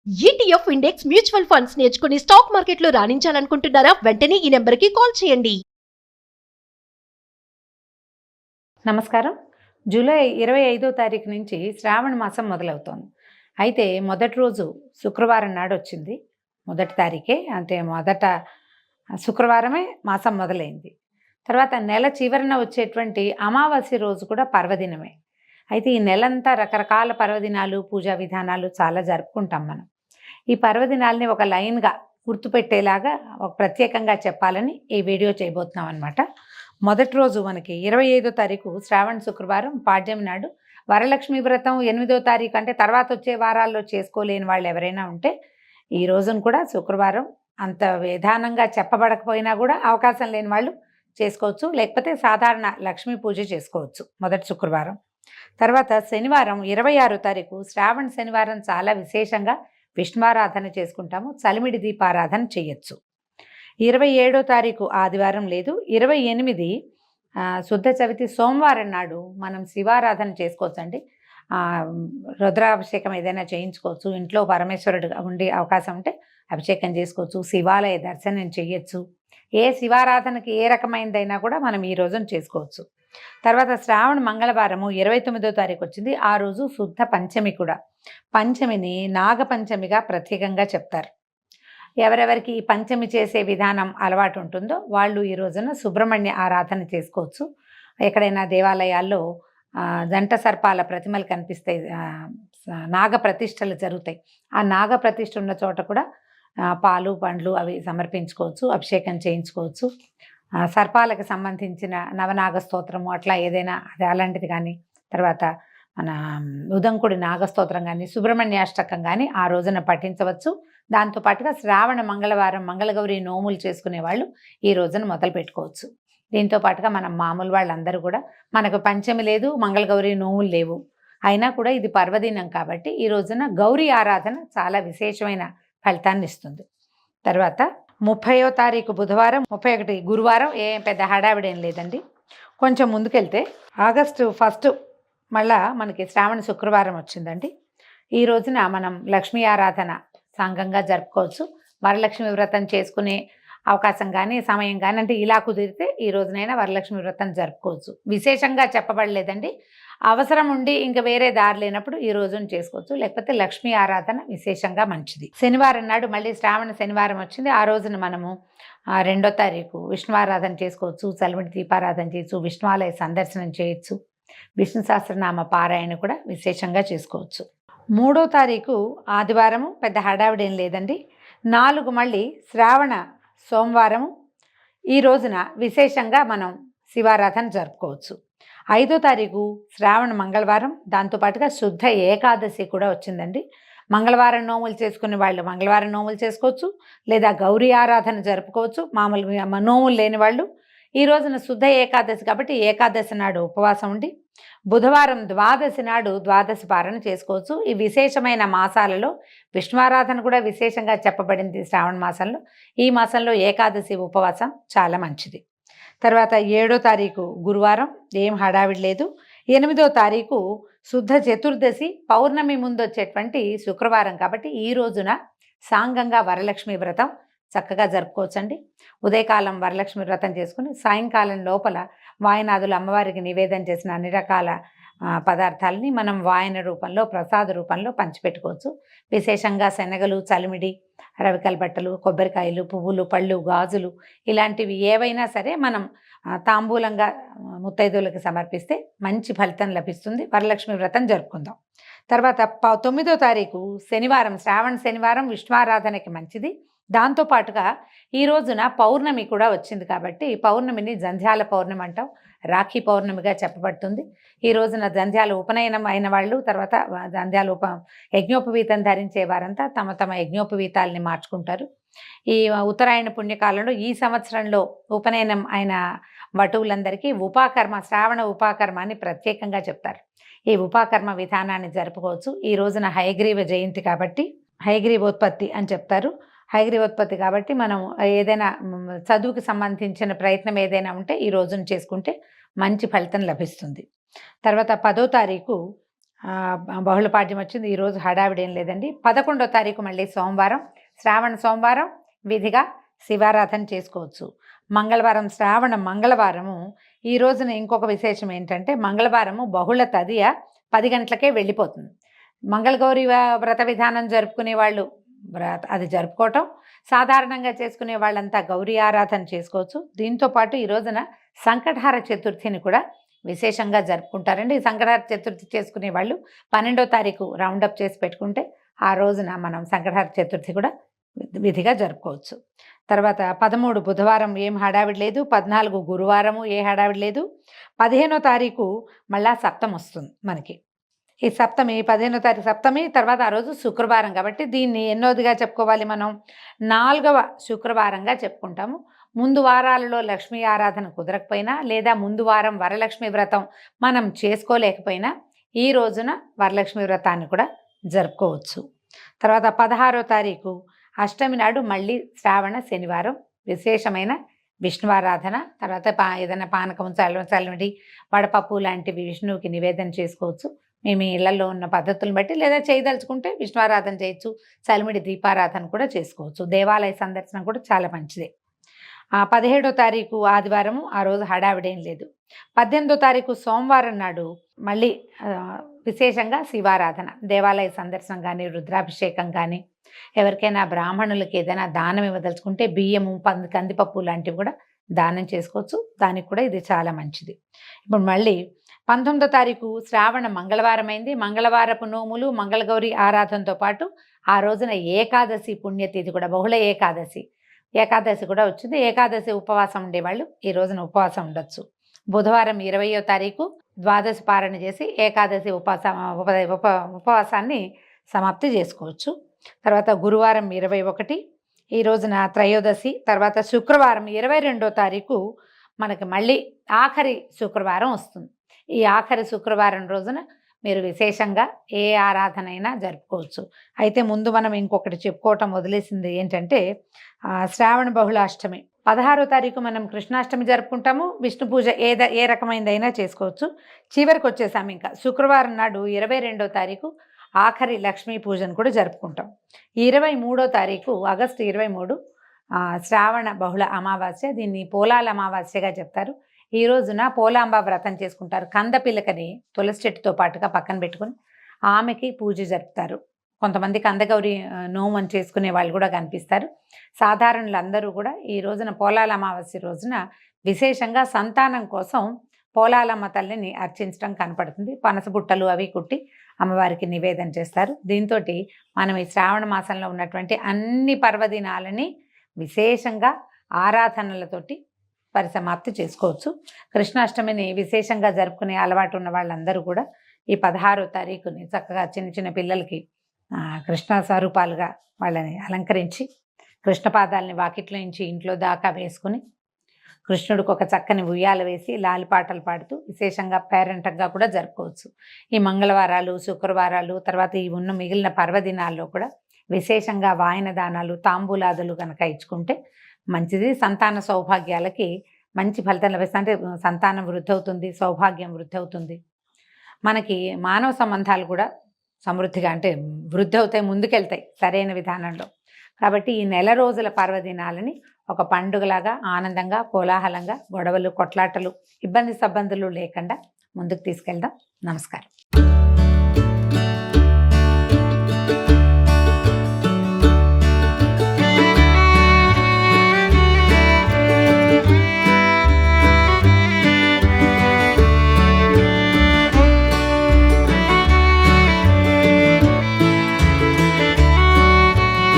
ETF index mutual funds నేర్చుకుని stock మార్కెట్లో రాణించాలనుకుంటున్నారా? వెంటనే ఈ నెంబర్కి కాల్ చేయండి. నమస్కారం. జూలై 25వ తారీఖు నుంచి శ్రావణ మాసం మొదలవుతోంది. అయితే మొదటి రోజు శుక్రవారం నాడు వచ్చింది. మొదటి తారీఖే, అంటే మొదట శుక్రవారమే మాసం మొదలైంది. తర్వాత నెల చివరన వచ్చేటువంటి అమావాస్య రోజు కూడా పర్వదినమే. అయితే ఈ నెలంతా రకరకాల పర్వదినాలు, పూజా విధానాలు చాలా జరుపుకుంటాం మనం. ఈ పర్వదినాల్ని ఒక లైన్గా గుర్తుపెట్టేలాగా ఒక ప్రత్యేకంగా చెప్పాలని ఈ వీడియో చేయబోతున్నాం అనమాట. మొదటి రోజు మనకి 25వ తారీఖు శ్రావణ శుక్రవారం పాడ్యం నాడు వరలక్ష్మి వ్రతం 8వ తారీఖు, అంటే తర్వాత వచ్చే వారాల్లో చేసుకోలేని వాళ్ళు ఎవరైనా ఉంటే ఈ రోజును కూడా శుక్రవారం అంత విధానంగా చెప్పబడకపోయినా కూడా అవకాశం లేని వాళ్ళు చేసుకోవచ్చు. లేకపోతే సాధారణ లక్ష్మీ పూజ చేసుకోవచ్చు మొదటి శుక్రవారం. తర్వాత శనివారం 26వ తారీఖు శ్రావణ శనివారం చాలా విశేషంగా విష్ణువారాధన చేసుకుంటాము. చలిమిడి దీపారాధన చేయొచ్చు. 27వ తారీఖు ఆదివారం లేదు. 28 శుద్ధ చవితి సోమవారం నాడు మనం శివారాధన చేసుకోవచ్చు అండి. రుద్రాభిషేకం ఏదైనా చేయించుకోవచ్చు. ఇంట్లో పరమేశ్వరుడు ఉండే అవకాశం ఉంటే అభిషేకం చేసుకోవచ్చు. శివాలయ దర్శనం చేయొచ్చు. ఏ శివారాధనకి ఏ రకమైనదైనా కూడా మనం ఈ రోజున చేసుకోవచ్చు. తర్వాత శ్రావణ మంగళవారము 29వ తారీఖు వచ్చింది. ఆ రోజు శుద్ధ పంచమి కూడా. పంచమిని నాగపంచమిగా ప్రత్యేకంగా చెప్తారు. ఎవరెవరికి ఈ పంచమి చేసే విధానం అలవాటు ఉంటుందో వాళ్ళు ఈ రోజున సుబ్రహ్మణ్య ఆరాధన చేసుకోవచ్చు. ఎక్కడైనా దేవాలయాల్లో జంట సర్పాల ప్రతిమలు కనిపిస్తాయి, నాగ ప్రతిష్టలు జరుగుతాయి. ఆ నాగ ప్రతిష్ఠ ఉన్న చోట కూడా పాలు పండ్లు అవి సమర్పించుకోవచ్చు, అభిషేకం చేయించుకోవచ్చు. సర్పాలకు సంబంధించిన నవనాగ స్తోత్రము అట్లా ఏదైనా అది అలాంటిది కానీ, తర్వాత మన ఉదంకుడి నాగస్తోత్రం కానీ, సుబ్రహ్మణ్యాష్టకం కానీ ఆ రోజున పఠించవచ్చు. దాంతోపాటుగా శ్రావణ మంగళవారం మంగళగౌరి నోములు చేసుకునే వాళ్ళు ఈ రోజున మొదలు పెట్టుకోవచ్చు. దీంతో పాటుగా మనం మామూలు వాళ్ళందరూ కూడా, మనకు పంచమి లేదు, మంగళగౌరి నోములు లేవు, అయినా కూడా ఇది పర్వదినం కాబట్టి ఈ రోజున గౌరీ ఆరాధన చాలా విశేషమైన ఫలితాన్ని ఇస్తుంది. తర్వాత 30వ తారీఖు బుధవారం, 31 గురువారం ఏం పెద్ద హడావిడేం లేదండి. కొంచెం ముందుకెళ్తే ఆగస్టు 1 మళ్ళా మనకి శ్రావణ శుక్రవారం వచ్చిందండి. ఈ రోజున మనం లక్ష్మీ ఆరాధన సాంగంగా జరుపుకోవచ్చు. వరలక్ష్మి వ్రతం చేసుకునే అవకాశం కానీ సమయం కానీ, అంటే ఇలా కుదిరితే ఈ రోజునైనా వరలక్ష్మి వ్రతం జరుపుకోవచ్చు. విశేషంగా చెప్పబడలేదండి. అవసరం ఉండి ఇంకా వేరే దారి లేనప్పుడు ఈ రోజున చేసుకోవచ్చు. లేకపోతే లక్ష్మీ ఆరాధన విశేషంగా మంచిది. శనివారం నాడు మళ్ళీ శ్రావణ శనివారం వచ్చింది. ఆ రోజున మనము 2వ తారీఖు విష్ణువారాధన చేసుకోవచ్చు, చలిమిడి దీపారాధన చేయొచ్చు, విష్ణువాలయ సందర్శనం చేయొచ్చు, విష్ణు సహస్రనామ పారాయణ కూడా విశేషంగా చేసుకోవచ్చు. 3వ తారీఖు ఆదివారము, పెద్ద హడావిడేం లేదండి. 4 మళ్ళీ శ్రావణ సోమవారము. ఈ రోజున విశేషంగా మనం శివారాధన జరుపుకోవచ్చు. 5వ తారీఖు శ్రావణ మంగళవారం, దాంతోపాటుగా శుద్ధ ఏకాదశి కూడా వచ్చిందండి. మంగళవారం నోములు చేసుకునే వాళ్ళు మంగళవారం నోములు చేసుకోవచ్చు, లేదా గౌరీ ఆరాధన జరుపుకోవచ్చు. మామూలుగా నోములు లేని వాళ్ళు ఈ రోజున శుద్ధ ఏకాదశి కాబట్టి ఏకాదశి నాడు ఉపవాసం ఉండి బుధవారం ద్వాదశి నాడు ద్వాదశి పారణ చేసుకోవచ్చు. ఈ విశేషమైన మాసాలలో విష్ణువారాధన కూడా విశేషంగా చెప్పబడింది శ్రావణ మాసంలో. ఈ మాసంలో ఏకాదశి ఉపవాసం చాలా మంచిది. తర్వాత 7వ తారీఖు గురువారం, ఏం హడావిడి లేదు. 8వ తారీఖు శుద్ధ చతుర్దశి పౌర్ణమి ముందు వచ్చేటువంటి శుక్రవారం కాబట్టి ఈ రోజున సాంగంగా వరలక్ష్మి వ్రతం చక్కగా జరుపుకోవచ్చండి. ఉదయకాలం వరలక్ష్మి వ్రతం చేసుకుని సాయంకాలం లోపల వాయనాదులు అమ్మవారికి నివేదన చేసిన అన్ని రకాల పదార్థాలని మనం వాయన రూపంలో, ప్రసాద రూపంలో పంచిపెట్టుకోవచ్చు. విశేషంగా శనగలు, చలిమిడి, రవికల బట్టలు, కొబ్బరికాయలు, పువ్వులు, పళ్ళు, గాజులు ఇలాంటివి ఏవైనా సరే మనం తాంబూలంగా ముత్తైదువులకు సమర్పిస్తే మంచి ఫలితం లభిస్తుంది. వరలక్ష్మి వ్రతం జరుపుకుందాం. తర్వాత 9వ తారీఖు శనివారం, శ్రావణ శనివారం విష్ణువారాధనకి మంచిది. దాంతోపాటుగా ఈ రోజున పౌర్ణమి కూడా వచ్చింది కాబట్టి పౌర్ణమిని జంధ్యాల పౌర్ణమి అంటాం, రాఖీ పౌర్ణమిగా చెప్పబడుతుంది. ఈ రోజున జంధ్యాల ఉపనయనం అయిన వాళ్ళు, తర్వాత జంధ్యాల యజ్ఞోపవీతం ధరించే వారంతా తమ తమ యజ్ఞోపవీతాలని మార్చుకుంటారు. ఈ ఉత్తరాయణ పుణ్యకాలంలో ఈ సంవత్సరంలో ఉపనయనం అయిన వటువులందరికీ ఉపాకర్మ, శ్రావణ ఉపాకర్మ అని ప్రత్యేకంగా చెప్తారు. ఈ ఉపాకర్మ విధానాన్ని జరుపుకోవచ్చు. ఈ రోజున హయగ్రీవ జయంతి కాబట్టి హయగ్రీవోత్పత్తి అని చెప్తారు. హయగ్రీవోత్పత్తి కాబట్టి మనం ఏదైనా చదువుకి సంబంధించిన ప్రయత్నం ఏదైనా ఉంటే ఈ రోజున చేసుకుంటే మంచి ఫలితం లభిస్తుంది. తర్వాత 10వ తారీఖు బహుళపాడ్యం వచ్చింది. ఈరోజు హడావిడి ఏం లేదండి. 11వ తారీఖు మళ్ళీ సోమవారం, శ్రావణ సోమవారం, విధిగా శివారాధన చేసుకోవచ్చు. మంగళవారం, శ్రావణ మంగళవారము. ఈ రోజున ఇంకొక విశేషం ఏంటంటే మంగళవారము బహుళ తదియ 10 గంటలకే వెళ్ళిపోతుంది. మంగళగౌరి వ్రత విధానం జరుపుకునే వాళ్ళు అది జరుపుకోవటం, సాధారణంగా చేసుకునే వాళ్ళంతా గౌరీ ఆరాధన చేసుకోవచ్చు. దీంతోపాటు ఈ రోజున సంకటహార చతుర్థిని కూడా విశేషంగా జరుపుకుంటారండి. ఈ సంకటహార చతుర్థి చేసుకునే వాళ్ళు 12వ తారీఖు రౌండప్ చేసి పెట్టుకుంటే ఆ రోజున మనం సంకటహార చతుర్థి కూడా విధిగా జరుపుకోవచ్చు. తర్వాత 13 బుధవారం ఏం హడావిడి లేదు. 14 గురువారము ఏ హడావిడి లేదు. 15వ తారీఖు మళ్ళా సప్తమి వస్తుంది మనకి. ఈ సప్తమి 15వ తారీఖు సప్తమి, తర్వాత ఆ రోజు శుక్రవారం కాబట్టి దీన్ని ఎన్నోదిగా చెప్పుకోవాలి మనం? 4వ శుక్రవారంగా చెప్పుకుంటాము. ముందు వారాలలో లక్ష్మీ ఆరాధన కుదరకపోయినా, లేదా ముందు వారం వరలక్ష్మి వ్రతం మనం చేసుకోలేకపోయినా ఈ రోజున వరలక్ష్మి వ్రతాన్ని కూడా జరుపుకోవచ్చు. తర్వాత 16వ తారీఖు అష్టమి నాడు మళ్ళీ శ్రావణ శనివారం విశేషమైన విష్ణువారాధన. తర్వాత ఏదైనా పానకం, చల్లమిడి, వడపప్పు లాంటివి విష్ణువుకి నివేదన చేసుకోవచ్చు. మేము ఇళ్లలో ఉన్న పద్ధతులను బట్టి, లేదా చేయదలుచుకుంటే విష్ణువారాధన చేయొచ్చు, చలిమిడి దీపారాధన కూడా చేసుకోవచ్చు. దేవాలయ సందర్శనం కూడా చాలా మంచిదే. 17వ తారీఖు ఆదివారము, ఆ రోజు హడావిడేం లేదు. 18వ తారీఖు సోమవారం నాడు మళ్ళీ విశేషంగా శివారాధన, దేవాలయ సందర్శనం కానీ, రుద్రాభిషేకం కానీ, ఎవరికైనా బ్రాహ్మణులకి ఏదైనా దానం ఇవ్వదలుచుకుంటే బియ్యము, కందిపప్పు లాంటివి కూడా దానం చేసుకోవచ్చు. దానికి కూడా ఇది చాలా మంచిది. ఇప్పుడు మళ్ళీ 19వ తారీఖు శ్రావణ మంగళవారం అయింది. మంగళవారపు నోములు, మంగళగౌరి ఆరాధనతో పాటు ఆ రోజున ఏకాదశి పుణ్యతిథి కూడా, బహుళ ఏకాదశి కూడా వచ్చింది. ఏకాదశి ఉపవాసం ఉండేవాళ్ళు ఈ రోజున ఉపవాసం ఉండొచ్చు. బుధవారం 20వ తారీఖు ద్వాదశి పారణ చేసి ఏకాదశి ఉపవాసాన్ని సమాప్తి చేసుకోవచ్చు. తర్వాత గురువారం 21, ఈ రోజున త్రయోదశి. తర్వాత శుక్రవారం 22వ తారీఖు మనకి మళ్ళీ ఆఖరి శుక్రవారం వస్తుంది. ఈ ఆఖరి శుక్రవారం రోజున మీరు విశేషంగా ఏ ఆరాధన అయినా జరుపుకోవచ్చు. అయితే ముందు మనం ఇంకొకటి చెప్పుకోవటం వదిలేసింది ఏంటంటే శ్రావణ బహుళాష్టమి. 16వ తారీఖు మనం కృష్ణాష్టమి జరుపుకుంటాము. విష్ణు పూజ ఏ రకమైనదైనా చేసుకోవచ్చు. చివరికి వచ్చేసాము ఇంకా శుక్రవారం నాడు 22వ తారీఖు ఆఖరి లక్ష్మీ పూజను కూడా జరుపుకుంటాం. 23వ తారీఖు ఆగస్టు 23 శ్రావణ బహుళ అమావాస్య. దీన్ని పోలాల అమావాస్యగా చెప్తారు. ఈ రోజున పోలాంబ వ్రతం చేసుకుంటారు. కందపిల్లకని తులసి చెట్టుతో పాటుగా పక్కన పెట్టుకుని ఆమెకి పూజ జరుపుతారు. కొంతమంది కందగౌరి నోమని చేసుకునే వాళ్ళు కూడా కనిపిస్తారు. సాధారణులందరూ కూడా ఈ రోజున పోలాల అమావాస్య రోజున విశేషంగా సంతానం కోసం పోలాలమ్మ తల్లిని అర్చించడం కనపడుతుంది. పనసబుట్టలు అవి కుట్టి అమ్మవారికి నివేదన చేస్తారు. దీంతో మనం ఈ శ్రావణ మాసంలో ఉన్నటువంటి అన్ని పర్వదినాలని విశేషంగా ఆరాధనలతోటి పరిసమాప్తి చేసుకోవచ్చు. కృష్ణాష్టమిని విశేషంగా జరుపుకునే అలవాటు ఉన్న వాళ్ళందరూ కూడా ఈ 16వ తారీఖుని చక్కగా చిన్న చిన్న పిల్లలకి కృష్ణ స్వరూపాలుగా వాళ్ళని అలంకరించి కృష్ణపాదాలని వాకిట్లో నుంచి ఇంట్లో దాకా వేసుకుని కృష్ణుడికి ఒక చక్కని ఉయ్యాల వేసి లాలిపాటలు పాడుతూ విశేషంగా పేరంటంగా కూడా జరుపుకోవచ్చు. ఈ మంగళవారాలు, శుక్రవారాలు, తర్వాత ఈ ఉన్న మిగిలిన పర్వదినాల్లో కూడా విశేషంగా వాయన దానాలు, తాంబూలాదులు కనుక ఇచ్చుకుంటే మంచిది. సంతాన సౌభాగ్యాలకి మంచి ఫలితం లభిస్తుంది. అంటే సంతానం వృద్ధి అవుతుంది, సౌభాగ్యం వృద్ధి అవుతుంది. మనకి మానవ సంబంధాలు కూడా సమృద్ధిగా అంటే వృద్ధి అవుతాయి, ముందుకెళ్తాయి సరైన విధానంలో. కాబట్టి ఈ నెల రోజుల పర్వదినాలని ఒక పండుగలాగా ఆనందంగా, కోలాహలంగా, గొడవలు, కొట్లాటలు, ఇబ్బందులు లేకుండా ముందుకు తీసుకెళ్దాం. నమస్కారం.